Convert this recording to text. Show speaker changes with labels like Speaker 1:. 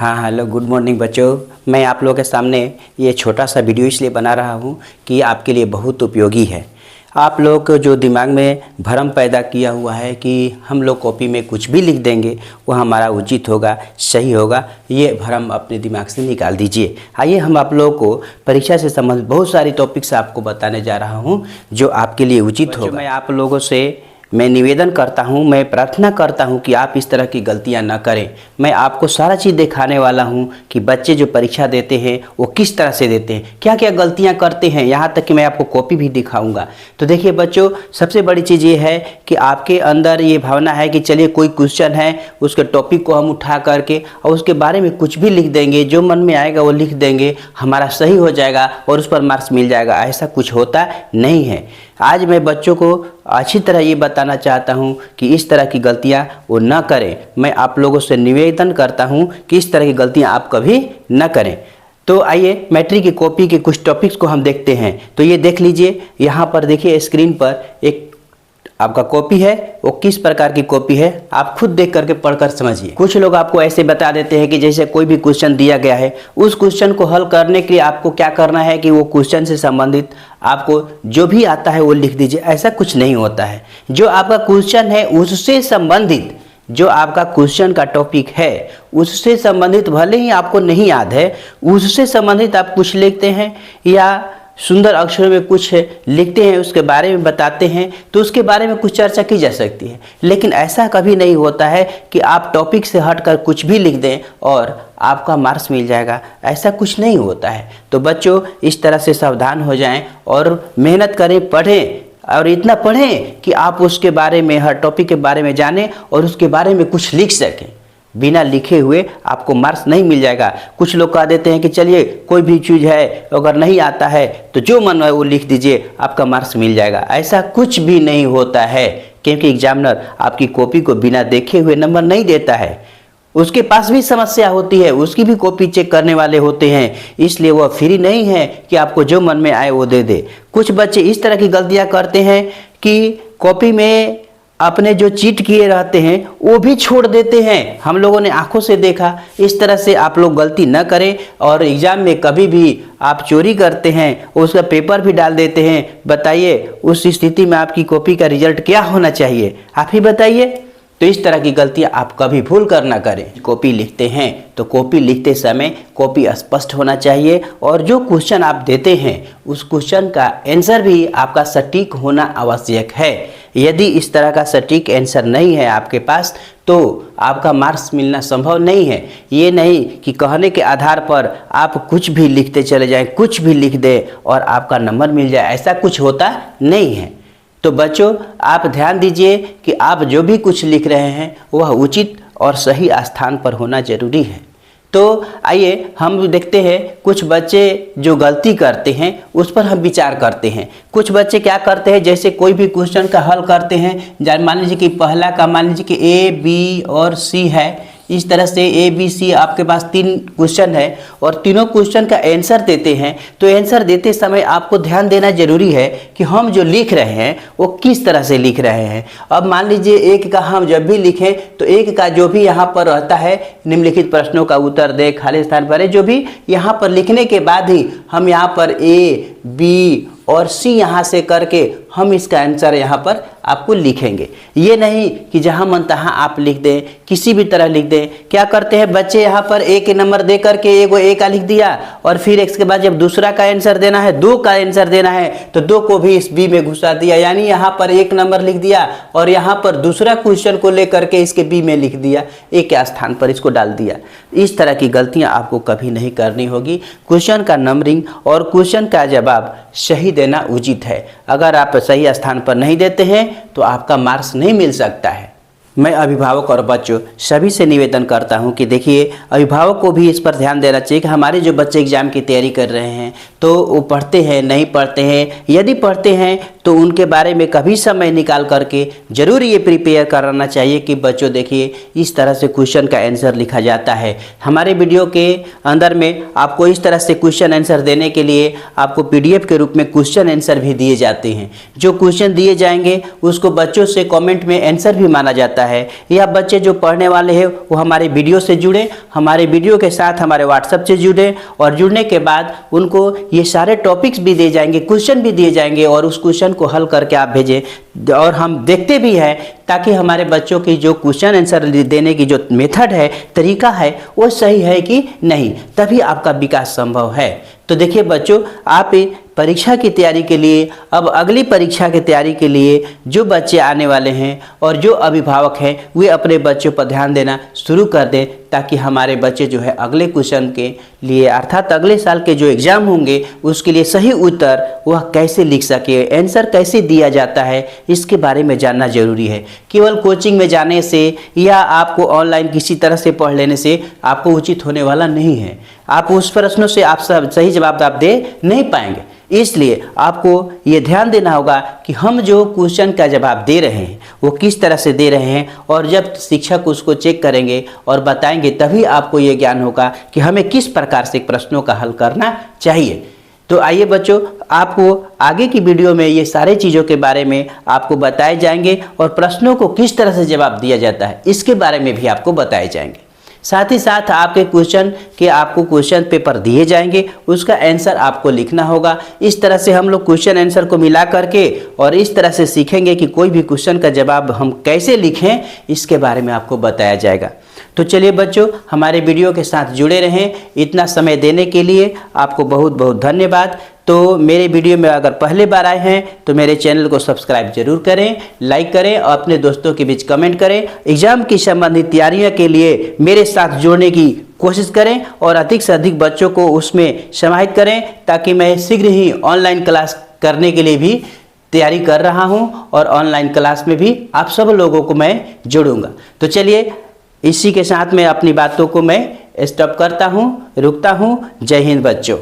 Speaker 1: हाँ hello good morning बच्चों। मैं आप लोगों के सामने ये छोटा सा वीडियो इसलिए बना रहा हूँ कि आपके लिए बहुत उपयोगी है। आप लोग को जो दिमाग में भ्रम पैदा किया हुआ है कि हम लोग कॉपी में कुछ भी लिख देंगे वो हमारा उचित होगा, सही होगा, ये भ्रम अपने दिमाग से निकाल दीजिए। आइए हम आप लोगों को परीक्षा से संबंधित बहुत सारी टॉपिक्स आपको बताने जा रहा हूँ जो आपके लिए उचित होगा। मैं आप लोगों से मैं निवेदन करता हूं, मैं प्रार्थना करता हूं कि आप इस तरह की गलतियां न करें। मैं आपको सारा चीज़ दिखाने वाला हूं कि बच्चे जो परीक्षा देते हैं वो किस तरह से देते हैं, क्या क्या गलतियां करते हैं, यहां तक कि मैं आपको कॉपी भी दिखाऊंगा। तो देखिए बच्चों, सबसे बड़ी चीज़ ये है कि आपके अंदर ये भावना है कि चलिए कोई क्वेश्चन है, उसके टॉपिक को हम उठा करके और उसके बारे में कुछ भी लिख देंगे, जो मन में आएगा वो लिख देंगे, हमारा सही हो जाएगा और उस पर मार्क्स मिल जाएगा। ऐसा कुछ होता नहीं है। आज मैं बच्चों को अच्छी तरह ये बताना चाहता हूँ कि इस तरह की गलतियाँ वो न करें। मैं आप लोगों से निवेदन करता हूँ कि इस तरह की गलतियाँ आप कभी न करें। तो आइए मैट्रिक की कॉपी के कुछ टॉपिक्स को हम देखते हैं। तो ये देख लीजिए, यहाँ पर देखिए स्क्रीन पर एक आपका कॉपी है, वो किस प्रकार की कॉपी है आप खुद देख करके पढ़कर समझिए। कुछ लोग आपको ऐसे बता देते हैं कि जैसे कोई भी क्वेश्चन दिया गया है, उस क्वेश्चन को हल करने के लिए आपको क्या करना है कि वो क्वेश्चन से संबंधित आपको जो भी आता है वो लिख दीजिए। ऐसा कुछ नहीं होता है। जो आपका क्वेश्चन है उससे संबंधित, जो आपका क्वेश्चन का टॉपिक है उससे संबंधित, भले ही आपको नहीं याद है, उससे संबंधित आप कुछ लिखते हैं या सुंदर अक्षरों में कुछ लिखते हैं, उसके बारे में बताते हैं, तो उसके बारे में कुछ चर्चा की जा सकती है। लेकिन ऐसा कभी नहीं होता है कि आप टॉपिक से हटकर कुछ भी लिख दें और आपका मार्क्स मिल जाएगा। ऐसा कुछ नहीं होता है। तो बच्चों इस तरह से सावधान हो जाएं और मेहनत करें, पढ़ें, और इतना पढ़ें कि आप उसके बारे में, हर टॉपिक के बारे में जानें और उसके बारे में कुछ लिख सकें। बिना लिखे हुए आपको मार्क्स नहीं मिल जाएगा। कुछ लोग कह देते हैं कि चलिए कोई भी चीज़ है, अगर नहीं आता है तो जो मन है वो लिख दीजिए, आपका मार्क्स मिल जाएगा। ऐसा कुछ भी नहीं होता है, क्योंकि एग्जामिनर आपकी कॉपी को बिना देखे हुए नंबर नहीं देता है। उसके पास भी समस्या होती है, उसकी भी कॉपी चेक करने वाले होते हैं, इसलिए वह फ्री नहीं है कि आपको जो मन में आए वो दे दे। कुछ बच्चे इस तरह की गलतियां करते हैं कि कॉपी में अपने जो चीट किए रहते हैं वो भी छोड़ देते हैं। हम लोगों ने आंखों से देखा। इस तरह से आप लोग गलती न करें। और एग्जाम में कभी भी आप चोरी करते हैं, उसका पेपर भी डाल देते हैं, बताइए उस स्थिति में आपकी कॉपी का रिजल्ट क्या होना चाहिए, आप ही बताइए। तो इस तरह की गलतियां आप कभी भूल कर ना करें। कॉपी लिखते हैं तो कॉपी लिखते समय कॉपी स्पष्ट होना चाहिए और जो क्वेश्चन आप देते हैं उस क्वेश्चन का आंसर भी आपका सटीक होना आवश्यक है। यदि इस तरह का सटीक आंसर नहीं है आपके पास तो आपका मार्क्स मिलना संभव नहीं है। ये नहीं कि कहने के आधार पर आप कुछ भी लिखते चले जाएं, कुछ भी लिख दें और आपका नंबर मिल जाए, ऐसा कुछ होता नहीं है। तो बच्चों आप ध्यान दीजिए कि आप जो भी कुछ लिख रहे हैं वह उचित और सही स्थान पर होना जरूरी है। तो आइए हम देखते हैं कुछ बच्चे जो गलती करते हैं उस पर हम विचार करते हैं। कुछ बच्चे क्या करते हैं, जैसे कोई भी क्वेश्चन का हल करते हैं, मान लीजिए कि पहला का मान लीजिए कि ए, बी और सी है। इस तरह से ए, बी, सी आपके पास 3 क्वेश्चन है और तीनों क्वेश्चन का आंसर देते हैं। तो आंसर देते समय आपको ध्यान देना जरूरी है कि हम जो लिख रहे हैं वो किस तरह से लिख रहे हैं। अब मान लीजिए एक का हम जब भी लिखें तो एक का जो भी यहाँ पर रहता है, निम्नलिखित प्रश्नों का उत्तर दे, खाली स्थान पर है, जो भी यहाँ पर लिखने के बाद ही हम यहाँ पर ए, बी और सी यहाँ से करके हम इसका आंसर यहाँ पर आपको लिखेंगे। ये नहीं कि जहाँ मन तहाँ आप लिख दें, किसी भी तरह लिख दें। क्या करते हैं बच्चे, यहाँ पर ए के नंबर दे करके एगो ए का लिख दिया और फिर इसके बाद जब दूसरा का आंसर देना है, 2 का आंसर देना है, तो 2 को भी इस बी में घुसा दिया, यानी यहाँ पर 1 नंबर लिख दिया और यहाँ पर दूसरा क्वेश्चन को लेकर के इसके बी में लिख दिया, ए के स्थान पर इसको डाल दिया। इस तरह की गलतियाँ आपको कभी नहीं करनी होगी। क्वेश्चन का नंबरिंग और क्वेश्चन का जवाब सही देना उचित है। अगर आप सही स्थान पर नहीं देते हैं तो आपका मार्क्स नहीं मिल सकता है। मैं अभिभावक और बच्चों सभी से निवेदन करता हूं कि देखिए, अभिभावक को भी इस पर ध्यान देना चाहिए कि हमारे जो बच्चे एग्जाम की तैयारी कर रहे हैं तो वो पढ़ते हैं, नहीं पढ़ते हैं। यदि पढ़ते हैं तो उनके बारे में कभी समय निकाल करके ज़रूर ये प्रिपेयर कराना चाहिए कि बच्चों देखिए इस तरह से क्वेश्चन का आंसर लिखा जाता है। हमारे वीडियो के अंदर में आपको इस तरह से क्वेश्चन आंसर देने के लिए आपको PDF के रूप में क्वेश्चन आंसर भी दिए जाते हैं। जो क्वेश्चन दिए जाएंगे उसको बच्चों से कमेंट में आंसर भी माना जाता है। या बच्चे जो पढ़ने वाले हैं वो हमारे वीडियो से जुड़े, हमारे वीडियो के साथ हमारे व्हाट्सएप से जुड़े और जुड़ने के बाद उनको ये सारे टॉपिक्स भी दिए जाएंगे, क्वेश्चन भी दिए जाएंगे और उस क्वेश्चन को हल करके आप भेजें और हम देखते भी हैं ताकि हमारे बच्चों की जो क्वेश्चन आंसर देने की जो मेथड है, तरीका है, वो सही है कि नहीं, तभी आपका विकास संभव है। तो देखिए बच्चों, आप परीक्षा की तैयारी के लिए, अब अगली परीक्षा की तैयारी के लिए जो बच्चे आने वाले हैं और जो अभिभावक हैं वे अपने बच्चों पर ध्यान देना शुरू कर दें ताकि हमारे बच्चे जो है अगले क्वेश्चन के लिए अर्थात अगले साल के जो एग्ज़ाम होंगे उसके लिए सही उत्तर वह कैसे लिख सके, आंसर कैसे दिया जाता है, इसके बारे में जानना जरूरी है। केवल कोचिंग में जाने से या आपको ऑनलाइन किसी तरह से पढ़ लेने से आपको उचित होने वाला नहीं है। आप उस प्रश्नों से आप सब सही जवाब आप दे नहीं पाएंगे। इसलिए आपको ये ध्यान देना होगा कि हम जो क्वेश्चन का जवाब दे रहे हैं वो किस तरह से दे रहे हैं और जब शिक्षक उसको चेक करेंगे और बताएंगे तभी आपको ये ज्ञान होगा कि हमें किस प्रकार से प्रश्नों का हल करना चाहिए। तो आइए बच्चों, आपको आगे की वीडियो में ये सारे चीज़ों के बारे में आपको बताए जाएंगे और प्रश्नों को किस तरह से जवाब दिया जाता है इसके बारे में भी आपको बताए जाएंगे। साथ ही साथ आपके आपको क्वेश्चन पेपर दिए जाएंगे, उसका आंसर आपको लिखना होगा। इस तरह से हम लोग क्वेश्चन आंसर को मिला करके और इस तरह से सीखेंगे कि कोई भी क्वेश्चन का जवाब हम कैसे लिखें, इसके बारे में आपको बताया जाएगा। तो चलिए बच्चों, हमारे वीडियो के साथ जुड़े रहें। इतना समय देने के लिए आपको बहुत बहुत धन्यवाद। तो मेरे वीडियो में अगर पहले बार आए हैं तो मेरे चैनल को सब्सक्राइब जरूर करें, लाइक करें और अपने दोस्तों के बीच कमेंट करें। एग्जाम की संबंधित तैयारियों के लिए मेरे साथ जुड़ने की कोशिश करें और अधिक से अधिक बच्चों को उसमें समाहित करें ताकि मैं शीघ्र ही ऑनलाइन क्लास करने के लिए भी तैयारी कर रहा हूं और ऑनलाइन क्लास में भी आप सब लोगों को मैं जोड़ूंगा। तो चलिए, इसी के साथ में अपनी बातों को मैं स्टॉप करता हूं, रुकता हूं। जय हिंद बच्चों।